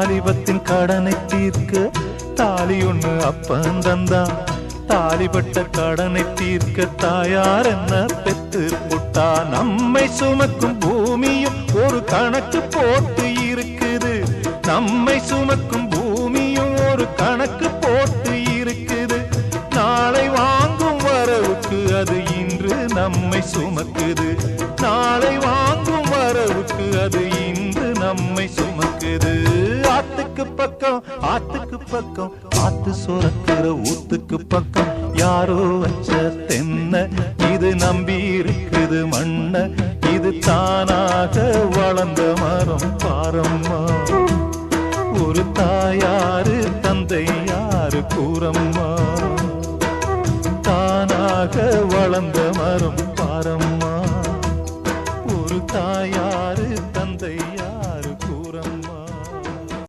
வாலிபத்தின் கடனை தீர்க்க தாலி ஒண்ணு அப்பன் தந்தான். தாலிபட்ட கடனை தீர்க்க தாயார் என்ன பெத்து புட்டா. நம்மை சுமக்கும் பூமியும் ஒரு கணக்கு போட்டு இருக்குது. நம்மை சுமக்கும் பூமியும் ஒரு கணக்கு போட்டு இருக்குது. நாளை வாங்கும் வரவுக்கு அது இன்று நம்மை சுமக்குது. நாளை வாங்கும் வரவுக்கு அது இன்று நம்மை சுமக்குது. ஆத்துக்கு பக்கம் ஆத்துக்கு பக்கம் ஆத்து சுரக்கிற ஊத்துக்கு பக்கம் யாரோ வச்ச தென்ன இது நம்பி இருக்குது மண்ண. இது தானாக வளர்ந்த மரம் பாரம்மா. ஒரு தாயாரு தந்தை யாரு கூறம்மா. தானாக வளர்ந்த மரம் பாரம்மா. ஒரு தாயார்